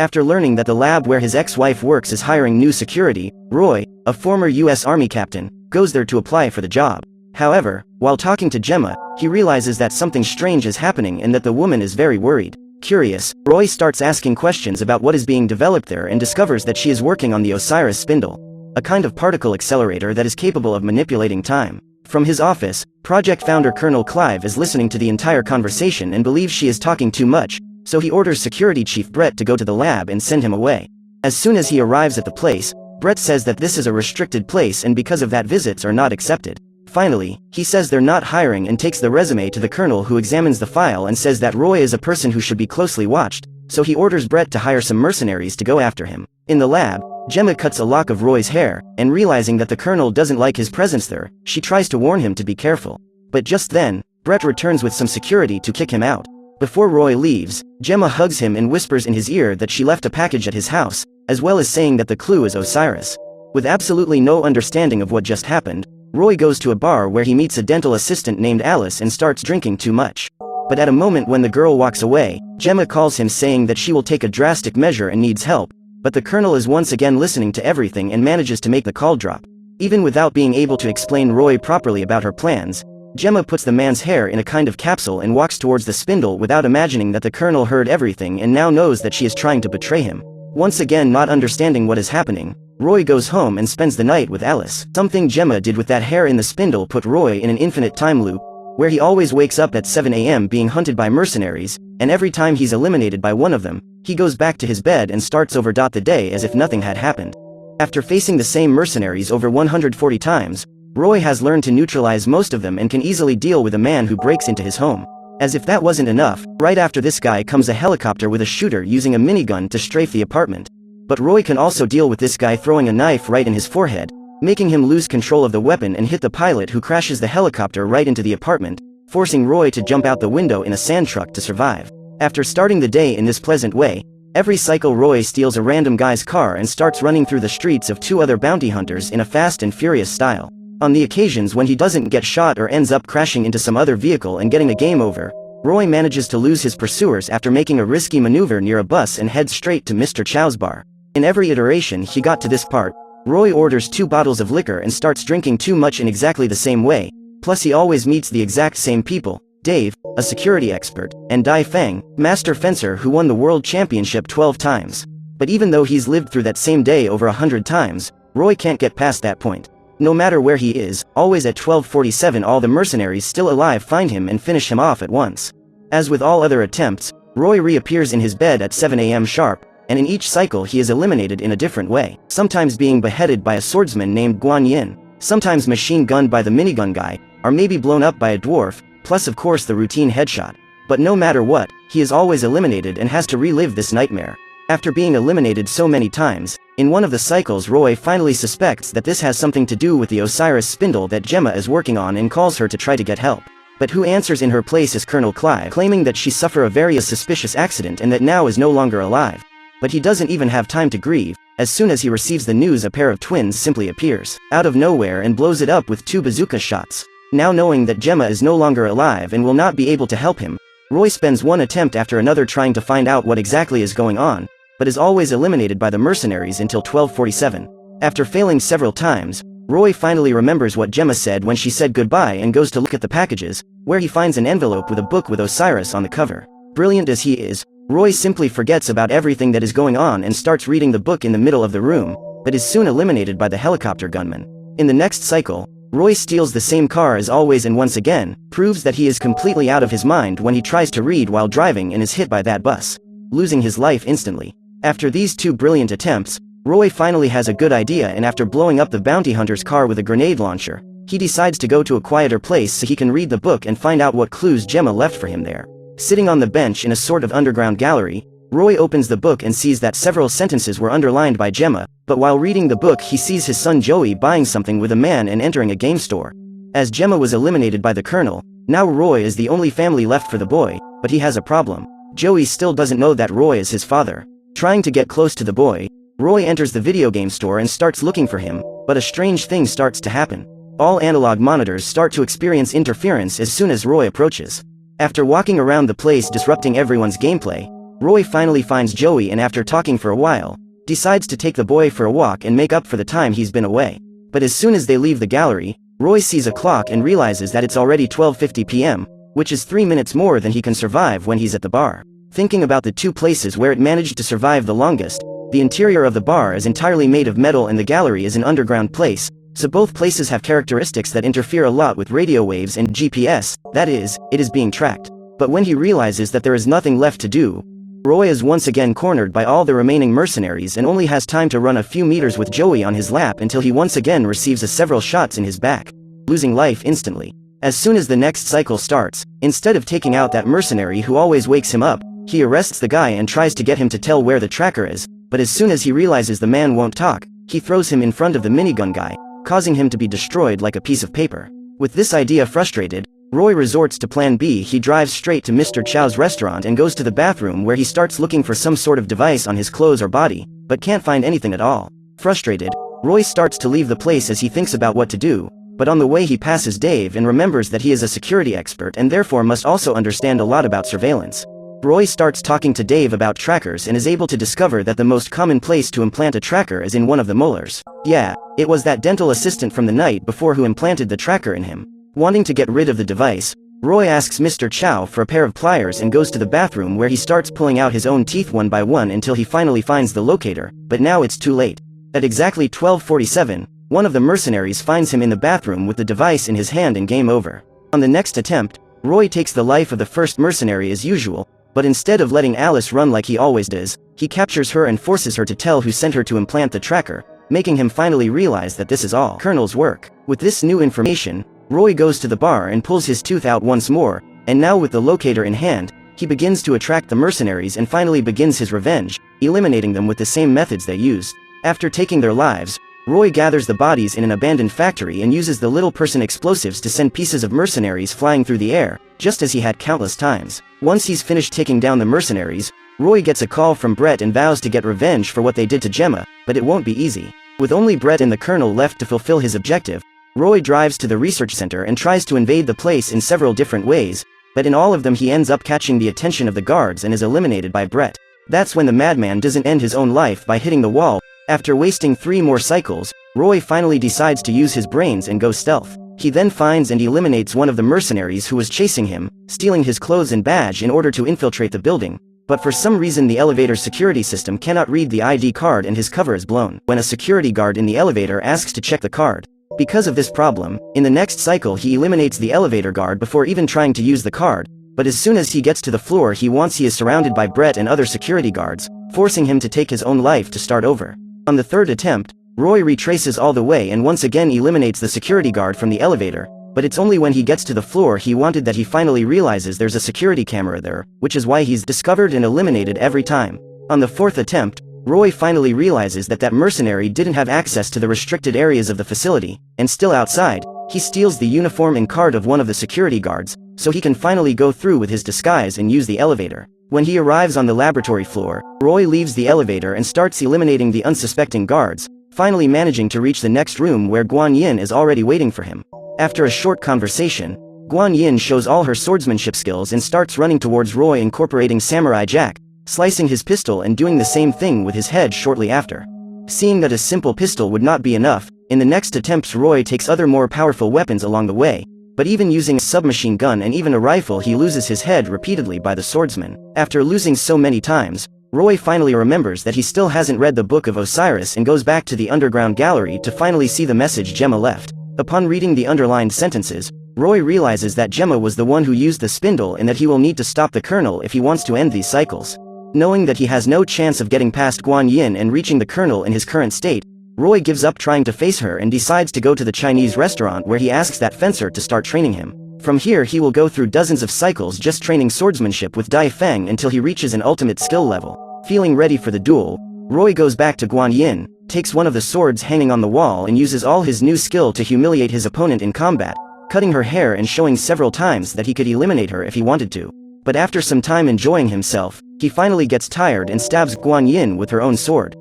After learning that the lab where his ex-wife works is hiring new security, Roy, a former US Army captain, goes there to apply for the job. However, while talking to Gemma, he realizes that something strange is happening and that the woman is very worried. Curious, Roy starts asking questions about what is being developed there and discovers that she is working on the Osiris Spindle, a kind of particle accelerator that is capable of manipulating time. From his office, project founder Colonel Clive is listening to the entire conversation and believes she is talking too much, so he orders Security Chief Brett to go to the lab and send him away. As soon as he arrives at the place, Brett says that this is a restricted place and because of that visits are not accepted. Finally, he says they're not hiring and takes the resume to the colonel, who examines the file and says that Roy is a person who should be closely watched, so he orders Brett to hire some mercenaries to go after him. In the lab, Gemma cuts a lock of Roy's hair, and realizing that the colonel doesn't like his presence there, she tries to warn him to be careful. But just then, Brett returns with some security to kick him out. Before Roy leaves, Gemma hugs him and whispers in his ear that she left a package at his house, as well as saying that the clue is Osiris. With absolutely no understanding of what just happened, Roy goes to a bar where he meets a dental assistant named Alice and starts drinking too much. But at a moment when the girl walks away, Gemma calls him saying that she will take a drastic measure and needs help, but the colonel is once again listening to everything and manages to make the call drop. Even without being able to explain Roy properly about her plans, Gemma puts the man's hair in a kind of capsule and walks towards the spindle without imagining that the colonel heard everything and now knows that she is trying to betray him. Once again not understanding what is happening, Roy goes home and spends the night with Alice. Something Gemma did with that hair in the spindle put Roy in an infinite time loop, where he always wakes up at 7 AM being hunted by mercenaries, and every time he's eliminated by one of them, he goes back to his bed and starts over the day as if nothing had happened. After facing the same mercenaries over 140 times, Roy has learned to neutralize most of them and can easily deal with a man who breaks into his home. As if that wasn't enough, right after this guy comes a helicopter with a shooter using a minigun to strafe the apartment. But Roy can also deal with this guy throwing a knife right in his forehead, making him lose control of the weapon and hit the pilot, who crashes the helicopter right into the apartment, forcing Roy to jump out the window in a sand truck to survive. After starting the day in this pleasant way, every cycle Roy steals a random guy's car and starts running through the streets of 2 other bounty hunters in a fast and furious style. On the occasions when he doesn't get shot or ends up crashing into some other vehicle and getting a game over, Roy manages to lose his pursuers after making a risky maneuver near a bus and heads straight to Mr. Chow's bar. In every iteration he got to this part, Roy orders 2 bottles of liquor and starts drinking too much in exactly the same way, plus he always meets the exact same people: Dave, a security expert, and Dai Feng, master fencer who won the world championship 12 times. But even though he's lived through that same day over 100 times, Roy can't get past that point. No matter where he is, always at 12:47 all the mercenaries still alive find him and finish him off at once. As with all other attempts, Roy reappears in his bed at 7 AM sharp, and in each cycle he is eliminated in a different way, sometimes being beheaded by a swordsman named Guan Yin, sometimes machine gunned by the minigun guy, or maybe blown up by a dwarf, plus of course the routine headshot. But no matter what, he is always eliminated and has to relive this nightmare. After being eliminated so many times, in one of the cycles Roy finally suspects that this has something to do with the Osiris Spindle that Gemma is working on and calls her to try to get help. But who answers in her place is Colonel Clive, claiming that she suffered a very suspicious accident and that now is no longer alive. But he doesn't even have time to grieve. As soon as he receives the news, a pair of twins simply appears out of nowhere and blows it up with 2 bazooka shots. Now knowing that Gemma is no longer alive and will not be able to help him, Roy spends one attempt after another trying to find out what exactly is going on, but is always eliminated by the mercenaries until 12:47. After failing several times, Roy finally remembers what Gemma said when she said goodbye and goes to look at the packages, where he finds an envelope with a book with Osiris on the cover. Brilliant as he is, Roy simply forgets about everything that is going on and starts reading the book in the middle of the room, but is soon eliminated by the helicopter gunman. In the next cycle, Roy steals the same car as always and once again, proves that he is completely out of his mind when he tries to read while driving and is hit by that bus, losing his life instantly. After these 2 brilliant attempts, Roy finally has a good idea, and after blowing up the bounty hunter's car with a grenade launcher, he decides to go to a quieter place so he can read the book and find out what clues Gemma left for him there. Sitting on the bench in a sort of underground gallery, Roy opens the book and sees that several sentences were underlined by Gemma, but while reading the book he sees his son Joey buying something with a man and entering a game store. As Gemma was eliminated by the colonel, now Roy is the only family left for the boy, but he has a problem. Joey still doesn't know that Roy is his father. Trying to get close to the boy, Roy enters the video game store and starts looking for him, but a strange thing starts to happen. All analog monitors start to experience interference as soon as Roy approaches. After walking around the place disrupting everyone's gameplay, Roy finally finds Joey and after talking for a while, decides to take the boy for a walk and make up for the time he's been away. But as soon as they leave the gallery, Roy sees a clock and realizes that it's already 12:50 p.m., which is 3 minutes more than he can survive when he's at the bar. Thinking about the two places where it managed to survive the longest, the interior of the bar is entirely made of metal and the gallery is an underground place, so both places have characteristics that interfere a lot with radio waves and GPS, that is, it is being tracked. But when he realizes that there is nothing left to do, Roy is once again cornered by all the remaining mercenaries and only has time to run a few meters with Joey on his lap until he once again receives several shots in his back, losing life instantly. As soon as the next cycle starts, instead of taking out that mercenary who always wakes him up, he arrests the guy and tries to get him to tell where the tracker is, but as soon as he realizes the man won't talk, he throws him in front of the minigun guy, causing him to be destroyed like a piece of paper. With this idea frustrated, Roy resorts to plan B. He drives straight to Mr. Chow's restaurant and goes to the bathroom where he starts looking for some sort of device on his clothes or body, but can't find anything at all. Frustrated, Roy starts to leave the place as he thinks about what to do, but on the way he passes Dave and remembers that he is a security expert and therefore must also understand a lot about surveillance. Roy starts talking to Dave about trackers and is able to discover that the most common place to implant a tracker is in one of the molars. Yeah, it was that dental assistant from the night before who implanted the tracker in him. Wanting to get rid of the device, Roy asks Mr. Chow for a pair of pliers and goes to the bathroom where he starts pulling out his own teeth one by one until he finally finds the locator, but now it's too late. At exactly 12:47, one of the mercenaries finds him in the bathroom with the device in his hand and game over. On the next attempt, Roy takes the life of the first mercenary as usual, but instead of letting Alice run like he always does, he captures her and forces her to tell who sent her to implant the tracker, making him finally realize that this is all Colonel's work. With this new information, Roy goes to the bar and pulls his tooth out once more, and now with the locator in hand, he begins to attract the mercenaries and finally begins his revenge, eliminating them with the same methods they used. After taking their lives, Roy gathers the bodies in an abandoned factory and uses the little person explosives to send pieces of mercenaries flying through the air, just as he had countless times. Once he's finished taking down the mercenaries, Roy gets a call from Brett and vows to get revenge for what they did to Gemma, but it won't be easy. With only Brett and the Colonel left to fulfill his objective, Roy drives to the research center and tries to invade the place in several different ways, but in all of them he ends up catching the attention of the guards and is eliminated by Brett. That's when the madman doesn't end his own life by hitting the wall. After wasting 3 more cycles, Roy finally decides to use his brains and go stealth. He then finds and eliminates one of the mercenaries who was chasing him, stealing his clothes and badge in order to infiltrate the building, but for some reason the elevator's security system cannot read the ID card and his cover is blown when a security guard in the elevator asks to check the card. Because of this problem, in the next cycle he eliminates the elevator guard before even trying to use the card, but as soon as he gets to the floor he is surrounded by Brett and other security guards, forcing him to take his own life to start over. On the third attempt, Roy retraces all the way and once again eliminates the security guard from the elevator, but it's only when he gets to the floor that he finally realizes there's a security camera there, which is why he's discovered and eliminated every time. On the fourth attempt, Roy finally realizes that mercenary didn't have access to the restricted areas of the facility, and still outside, he steals the uniform and card of one of the security guards, so he can finally go through with his disguise and use the elevator. When he arrives on the laboratory floor, Roy leaves the elevator and starts eliminating the unsuspecting guards, finally managing to reach the next room where Guan Yin is already waiting for him. After a short conversation, Guan Yin shows all her swordsmanship skills and starts running towards Roy, incorporating Samurai Jack, slicing his pistol and doing the same thing with his head shortly after. Seeing that a simple pistol would not be enough, in the next attempts Roy takes other more powerful weapons along the way, but even using a submachine gun and even a rifle he loses his head repeatedly by the swordsman. After losing so many times, Roy finally remembers that he still hasn't read the Book of Osiris and goes back to the underground gallery to finally see the message Gemma left. Upon reading the underlined sentences, Roy realizes that Gemma was the one who used the spindle and that he will need to stop the Colonel if he wants to end these cycles. Knowing that he has no chance of getting past Guan Yin and reaching the Colonel in his current state, Roy gives up trying to face her and decides to go to the Chinese restaurant where he asks that fencer to start training him. From here he will go through dozens of cycles just training swordsmanship with Dai Feng until he reaches an ultimate skill level. Feeling ready for the duel, Roy goes back to Guan Yin, takes one of the swords hanging on the wall and uses all his new skill to humiliate his opponent in combat, cutting her hair and showing several times that he could eliminate her if he wanted to. But after some time enjoying himself, he finally gets tired and stabs Guan Yin with her own sword.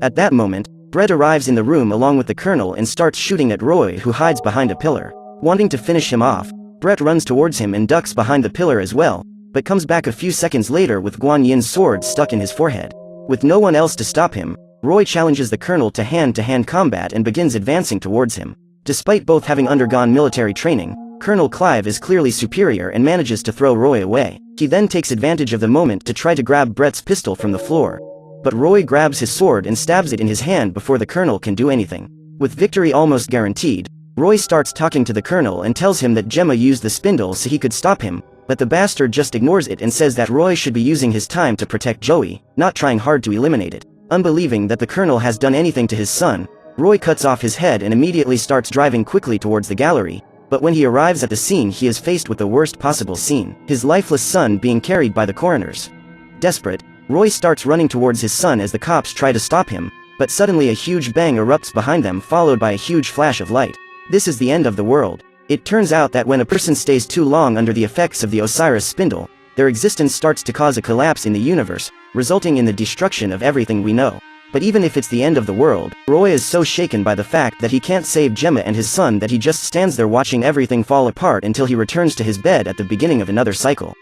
At that moment, Brett arrives in the room along with the Colonel and starts shooting at Roy, who hides behind a pillar. Wanting to finish him off, Brett runs towards him and ducks behind the pillar as well, but comes back a few seconds later with Guan Yin's sword stuck in his forehead. With no one else to stop him, Roy challenges the colonel to hand-to-hand combat and begins advancing towards him. Despite both having undergone military training, Colonel Clive is clearly superior and manages to throw Roy away. He then takes advantage of the moment to try to grab Brett's pistol from the floor. But Roy grabs his sword and stabs it in his hand before the colonel can do anything. With victory almost guaranteed, Roy starts talking to the colonel and tells him that Gemma used the spindle so he could stop him, but the bastard just ignores it and says that Roy should be using his time to protect Joey, not trying hard to eliminate it. Unbelieving that the colonel has done anything to his son, Roy cuts off his head and immediately starts driving quickly towards the gallery, but when he arrives at the scene he is faced with the worst possible scene, his lifeless son being carried by the coroners. Desperate, Roy starts running towards his son as the cops try to stop him, but suddenly a huge bang erupts behind them followed by a huge flash of light. This is the end of the world. It turns out that when a person stays too long under the effects of the Osiris Spindle, their existence starts to cause a collapse in the universe, resulting in the destruction of everything we know. But even if it's the end of the world, Roy is so shaken by the fact that he can't save Gemma and his son that he just stands there watching everything fall apart until he returns to his bed at the beginning of another cycle.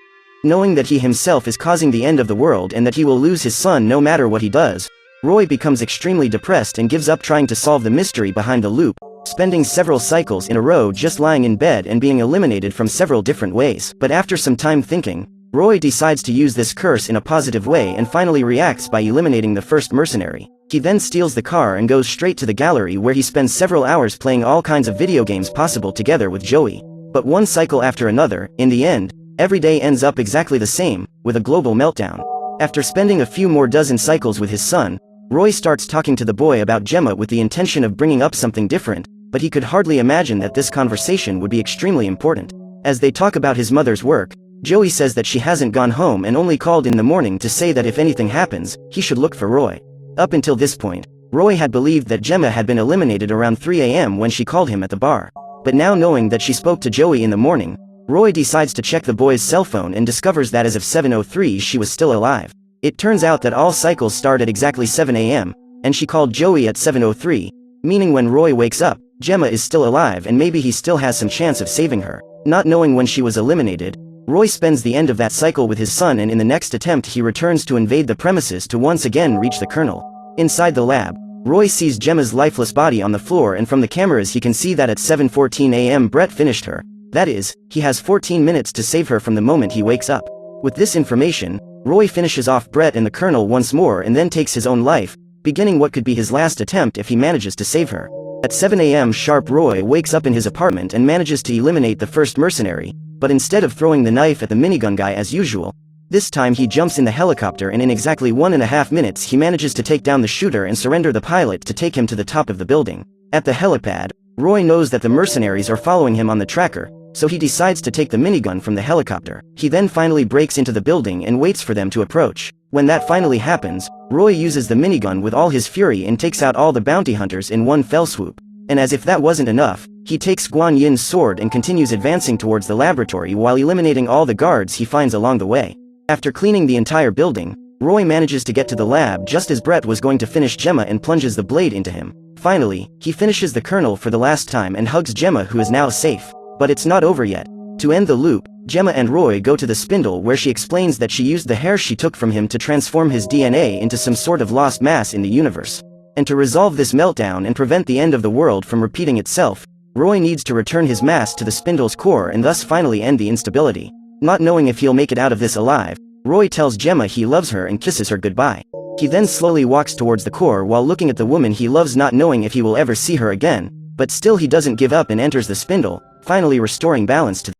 Knowing that he himself is causing the end of the world and that he will lose his son no matter what he does, Roy becomes extremely depressed and gives up trying to solve the mystery behind the loop, spending several cycles in a row just lying in bed and being eliminated from several different ways. But after some time thinking, Roy decides to use this curse in a positive way and finally reacts by eliminating the first mercenary. He then steals the car and goes straight to the gallery where he spends several hours playing all kinds of video games possible together with Joey. But one cycle after another, in the end, every day ends up exactly the same, with a global meltdown. After spending a few more dozen cycles with his son, Roy starts talking to the boy about Gemma with the intention of bringing up something different, but he could hardly imagine that this conversation would be extremely important. As they talk about his mother's work, Joey says that she hasn't gone home and only called in the morning to say that if anything happens, he should look for Roy. Up until this point, Roy had believed that Gemma had been eliminated around 3 AM when she called him at the bar. But now knowing that she spoke to Joey in the morning, Roy decides to check the boy's cell phone and discovers that as of 7:03 she was still alive. It turns out that all cycles start at exactly 7 AM, and she called Joey at 7:03, meaning when Roy wakes up, Gemma is still alive and maybe he still has some chance of saving her. Not knowing when she was eliminated, Roy spends the end of that cycle with his son and in the next attempt he returns to invade the premises to once again reach the colonel. Inside the lab, Roy sees Gemma's lifeless body on the floor and from the cameras he can see that at 7:14 AM Brett finished her. That is, he has 14 minutes to save her from the moment he wakes up. With this information, Roy finishes off Brett and the colonel once more and then takes his own life, beginning what could be his last attempt if he manages to save her. At 7 AM sharp Roy wakes up in his apartment and manages to eliminate the first mercenary, but instead of throwing the knife at the minigun guy as usual, this time he jumps in the helicopter and in exactly 1.5 minutes he manages to take down the shooter and surrender the pilot to take him to the top of the building. At the helipad, Roy knows that the mercenaries are following him on the tracker, so he decides to take the minigun from the helicopter. He then finally breaks into the building and waits for them to approach. When that finally happens, Roy uses the minigun with all his fury and takes out all the bounty hunters in one fell swoop. And as if that wasn't enough, he takes Guan Yin's sword and continues advancing towards the laboratory while eliminating all the guards he finds along the way. After cleaning the entire building, Roy manages to get to the lab just as Brett was going to finish Gemma and plunges the blade into him. Finally, he finishes the colonel for the last time and hugs Gemma who is now safe. But it's not over yet. To end the loop, Gemma and Roy go to the spindle where she explains that she used the hair she took from him to transform his DNA into some sort of lost mass in the universe. And to resolve this meltdown and prevent the end of the world from repeating itself, Roy needs to return his mass to the spindle's core and thus finally end the instability. Not knowing if he'll make it out of this alive, Roy tells Gemma he loves her and kisses her goodbye. He then slowly walks towards the core while looking at the woman he loves, not knowing if he will ever see her again, but still he doesn't give up and enters the spindle, finally restoring balance to